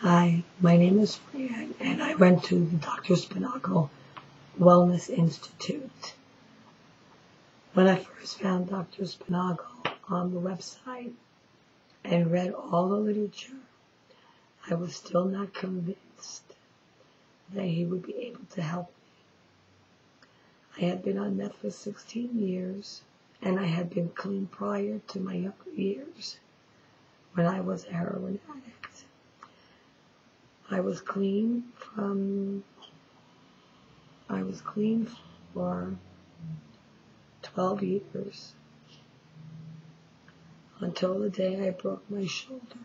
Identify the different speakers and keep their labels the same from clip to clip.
Speaker 1: Hi, my name is Fran, and I went to the Dr. Spinagle Wellness Institute. When I first found Dr. Spinagle on the website and read all the literature, I was still not convinced that he would be able to help me. I had been on meth for 16 years, and I had been clean prior to my younger years when I was a heroin addict. I was clean for 12 years until the day I broke my shoulder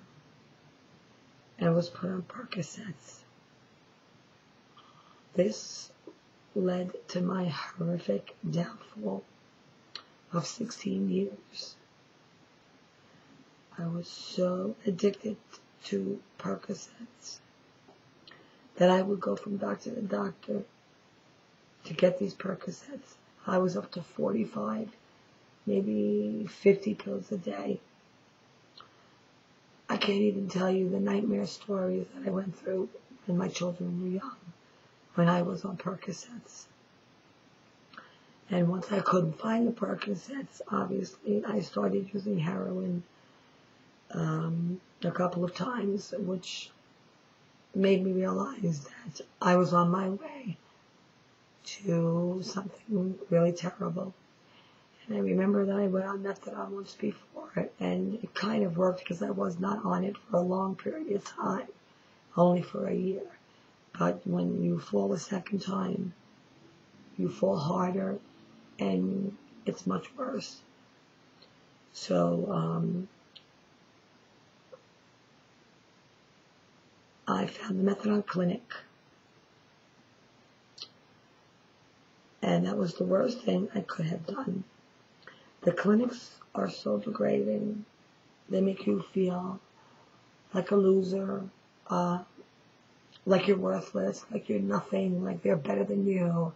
Speaker 1: and was put on Percocets. This led to my horrific downfall of 16 years. I was so addicted to Percocets that I would go from doctor to doctor to get these Percocets. I was up to 45, maybe 50 pills a day. I can't even tell you the nightmare stories that I went through when my children were young, when I was on Percocets. And once I couldn't find the Percocets, obviously, I started using heroin a couple of times, which made me realize that I was on my way to something really terrible. And I remember that I went on methadone once before, and it kind of worked because I was not on it for a long period of time, only for a year. But when you fall a second time, you fall harder, and it's much worse. So I found the methadone clinic, and that was the worst thing I could have done. The clinics are so degrading. They make you feel like a loser, like you're worthless, like you're nothing, like they're better than you.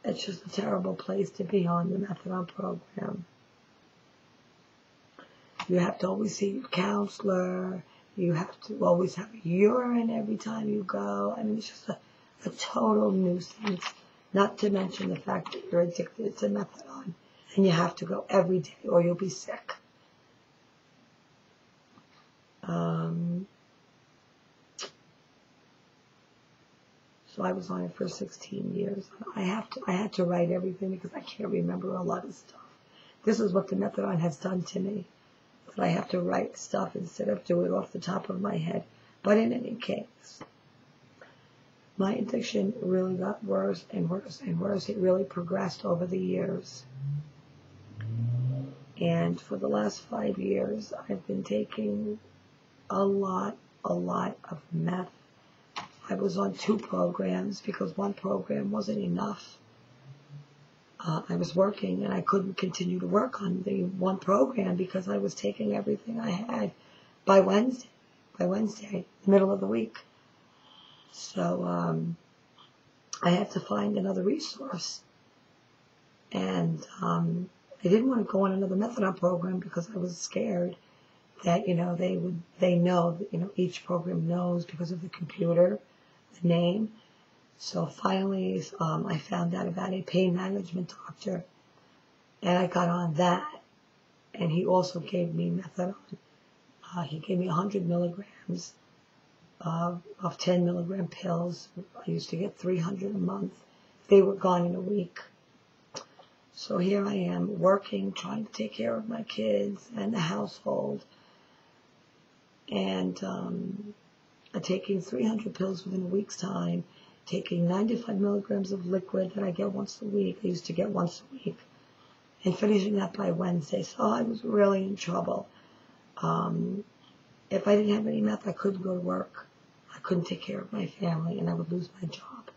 Speaker 1: It's just a terrible place to be on the methadone program. You have to always see your counselor. You have to always have urine every time you go. I mean, it's just a total nuisance, not to mention the fact that you're addicted to methadone and you have to go every day or you'll be sick. So I was on it for 16 years. I had to write everything because I can't remember a lot of stuff. This is what the methadone has done to me, that I have to write stuff instead of do it off the top of my head. But in any case, my addiction really got worse and worse and worse. It really progressed over the years. And for the last 5 years, I've been taking a lot of meth. I was on 2 programs because 1 program wasn't enough. I was working and I couldn't continue to work on the 1 program because I was taking everything I had by Wednesday, middle of the week. So I had to find another resource. And I didn't want to go on another methadone program because I was scared that, they know, each program knows because of the computer, the name. So finally, I found out about a pain management doctor, and I got on that, and he also gave me methadone. He gave me 100 milligrams of 10 milligram pills. I used to get 300 a month. They were gone in a week. So here I am working, trying to take care of my kids and the household, and taking 300 pills within a week's time, taking 95 milligrams of liquid that I get once a week. I used to get once a week, and finishing that by Wednesday. So I was really in trouble. If I didn't have any meth, I couldn't go to work. I couldn't take care of my family, and I would lose my job.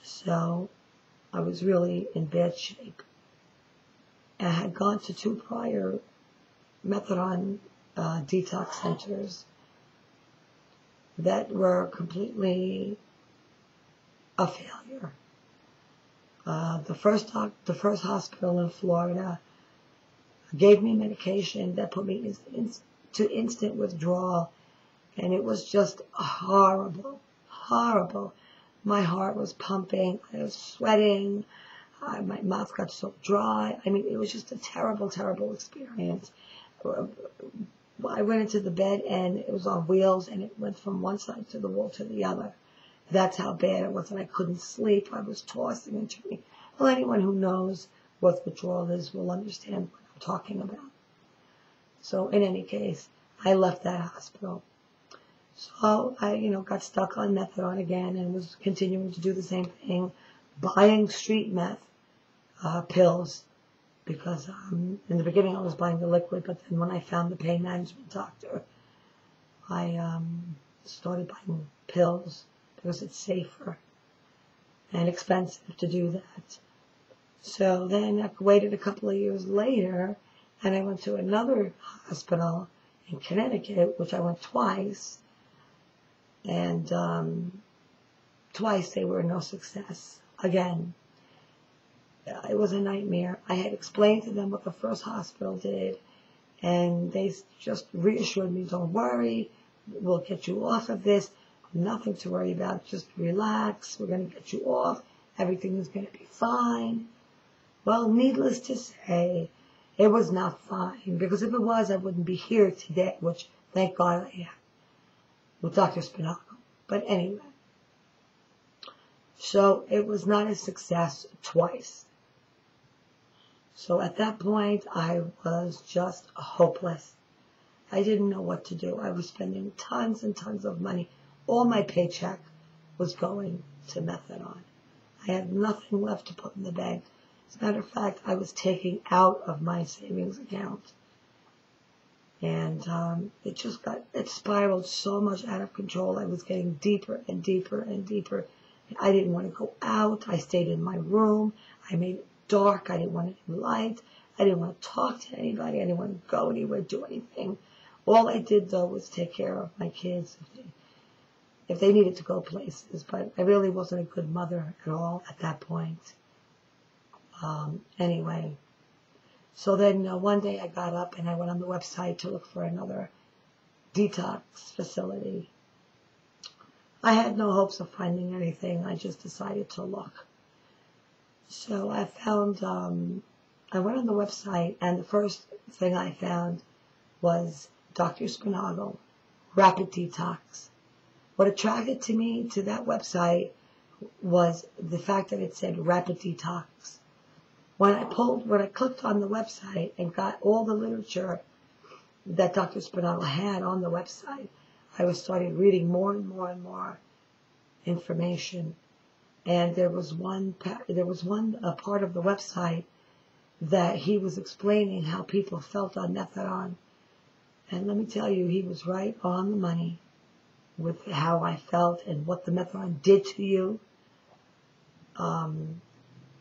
Speaker 1: So I was really in bad shape. I had gone to 2 prior methadone detox centers that were completely a failure. The first hospital in Florida gave me medication that put me into instant withdrawal And it was just horrible, horrible. My heart was pumping. I was sweating. My mouth got so dry. I mean, it was just a terrible, terrible experience. I went into the bed and it was on wheels and it went from one side to the wall to the other. That's how bad it was, and I couldn't sleep. I was tossing and turning. Well, anyone who knows what withdrawal is will understand what I'm talking about. So in any case, I left that hospital. So I, got stuck on methadone again and was continuing to do the same thing, buying street meth pills, because in the beginning I was buying the liquid, but then when I found the pain management doctor, I started buying pills because it's safer and expensive to do that. So then I waited a couple of years later, and I went to another hospital in Connecticut, which I went twice, and twice they were no success. Again, it was a nightmare. I had explained to them what the first hospital did, and they just reassured me, don't worry, we'll get you off of this. Nothing to worry about. Just relax. We're going to get you off. Everything is going to be fine. Well, needless to say, it was not fine. Because if it was, I wouldn't be here today, which, thank God, I am, with Dr. Spinago. But anyway. So, it was not a success twice. So, at that point, I was just hopeless. I didn't know what to do. I was spending tons and tons of money. All my paycheck was going to methadone. I had nothing left to put in the bank. As a matter of fact, I was taking out of my savings account. And it spiraled so much out of control. I was getting deeper and deeper and deeper. I didn't want to go out. I stayed in my room. I made it dark. I didn't want any light. I didn't want to talk to anybody. I didn't want to go anywhere, do anything. All I did, though, was take care of my kids if they needed to go places, but I really wasn't a good mother at all at that point. Anyway, so then one day I got up and I went on the website to look for another detox facility. I had no hopes of finding anything. I just decided to look. So I found, I went on the website, and the first thing I found was Dr. Spinago, Rapid Detox. What attracted to me to that website was the fact that it said Rapid Detox. When I clicked on the website and got all the literature that Dr. Spinago had on the website, I started reading more and more and more information. And there was one part of the website that he was explaining how people felt on methadone. And let me tell you, he was right on the money with how I felt and what the methadone did to you.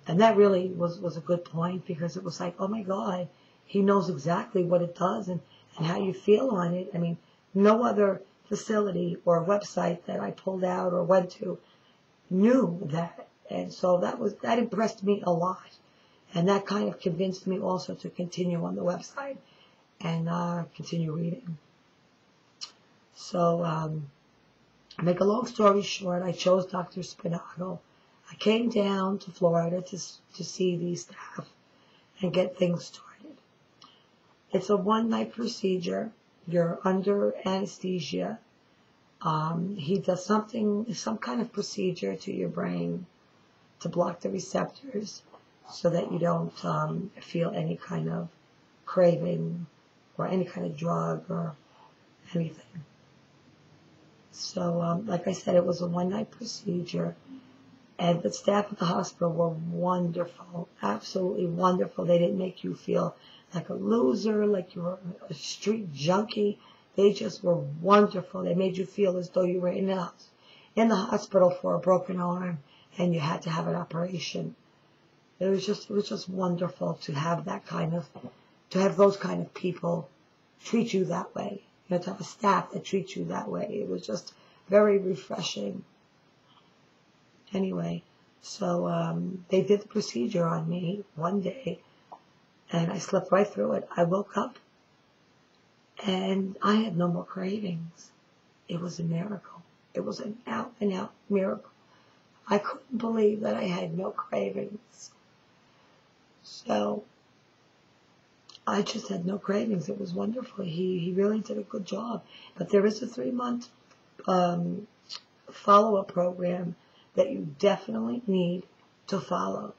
Speaker 1: And that really was a good point, because it was like, oh my God, he knows exactly what it does and how you feel on it. I mean, no other facility or website that I pulled out or went to knew that. And so that impressed me a lot. And that kind of convinced me also to continue on the website and continue reading. So, make a long story short, I chose Dr. Spinago. I came down to Florida to see the staff and get things started. It's a one-night procedure. You're under anesthesia. He does some kind of procedure to your brain to block the receptors so that you don't feel any kind of craving or any kind of drug or anything. So, like I said, it was a one-night procedure, and the staff at the hospital were wonderful, absolutely wonderful. They didn't make you feel like a loser, like you were a street junkie. They just were wonderful. They made you feel as though you were in the hospital for a broken arm and you had to have an operation. It was just wonderful to have those kind of people treat you that way. You know, to have a staff that treats you that way. It was just very refreshing. Anyway, so they did the procedure on me one day, and I slept right through it. I woke up, and I had no more cravings. It was a miracle. It was an out and out miracle. I couldn't believe that I had no cravings. So I just had no cravings. It was wonderful. He really did a good job. But there is a 3-month follow-up program that you definitely need to follow.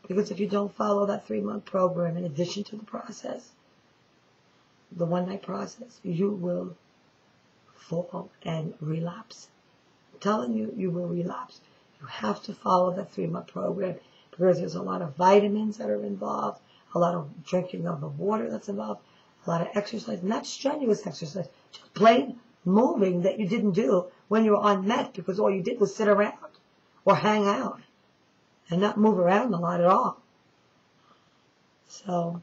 Speaker 1: Because if you don't follow that 3-month program, in addition to the process, the one-night process, you will fall and relapse. I'm telling you, you will relapse. You have to follow that 3-month program because there's a lot of vitamins that are involved, a lot of drinking of the water that's involved, a lot of exercise, not strenuous exercise, just plain moving that you didn't do when you were on meth because all you did was sit around or hang out and not move around a lot at all. So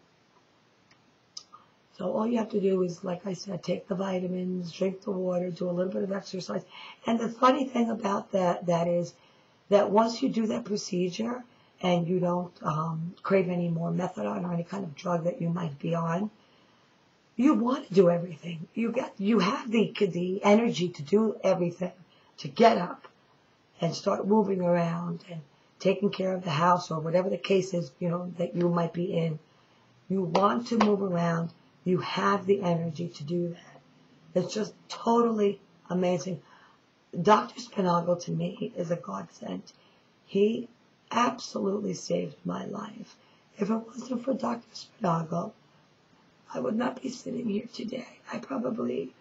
Speaker 1: all you have to do is, like I said, take the vitamins, drink the water, do a little bit of exercise. And the funny thing about that is that once you do that procedure and you don't crave any more methadone or any kind of drug that you might be on, you want to do everything. You have the energy to do everything, to get up and start moving around and taking care of the house or whatever the case is, that you might be in. You want to move around. You have the energy to do that. It's just totally amazing. Dr. Spinagle to me is a godsend. He absolutely saved my life. If it wasn't for Dr. Spinagle, I would not be sitting here today. I probably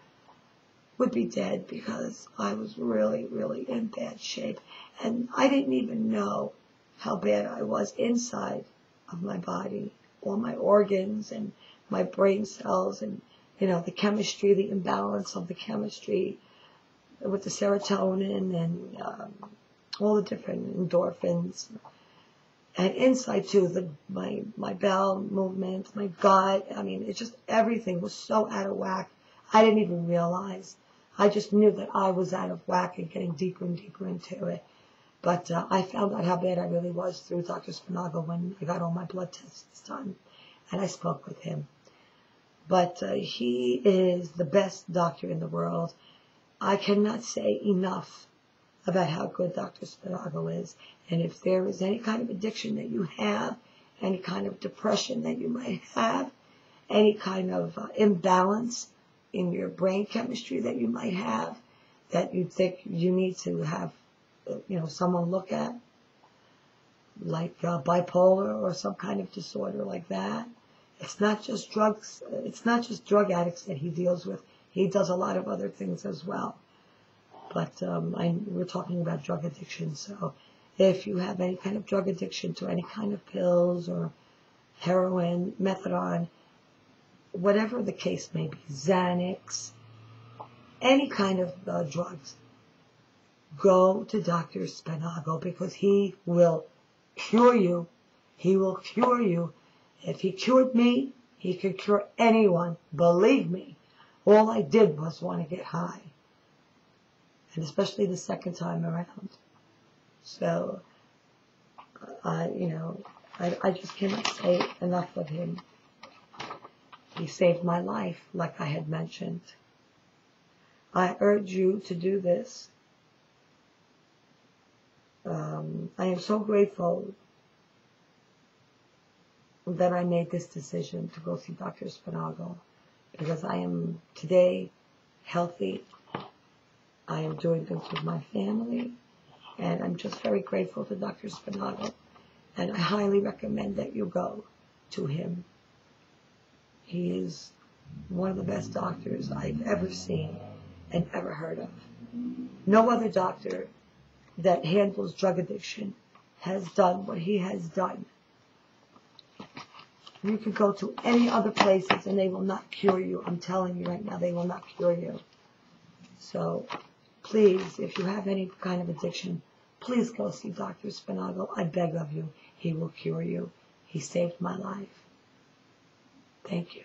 Speaker 1: would be dead because I was really, really in bad shape. And I didn't even know how bad I was inside of my body, all my organs and my brain cells and, the chemistry, the imbalance of the chemistry with the serotonin and all the different endorphins. And inside too, my bowel movements, my gut, it's just everything was so out of whack. I didn't even realize. I just knew that I was out of whack and getting deeper and deeper into it. But I found out how bad I really was through Dr. Spinagle when I got all my blood tests done. And I spoke with him. But he is the best doctor in the world. I cannot say enough about how good Dr. Spinagle is. And if there is any kind of addiction that you have, any kind of depression that you might have, any kind of imbalance in your brain chemistry that you might have, that you think you need to have, someone look at, like bipolar or some kind of disorder like that. It's not just drugs. It's not just drug addicts that he deals with. He does a lot of other things as well. But we're talking about drug addiction. So if you have any kind of drug addiction to any kind of pills or heroin, methadone, whatever the case may be, Xanax, any kind of drugs, go to Dr. Spinagle because he will cure you. He will cure you. If he cured me, he could cure anyone. Believe me. All I did was want to get high. And especially the second time around. So, I just cannot say enough of him. He saved my life, like I had mentioned. I urge you to do this. I am so grateful that I made this decision to go see Dr. Spinagle because I am today healthy. I am doing things with my family, and I'm just very grateful to Dr. Spinagle, and I highly recommend that you go to him. He is one of the best doctors I've ever seen and ever heard of. No other doctor that handles drug addiction has done what he has done. You can go to any other places and they will not cure you. I'm telling you right now, they will not cure you. So please, if you have any kind of addiction, please go see Dr. Spinagle. I beg of you. He will cure you. He saved my life. Thank you.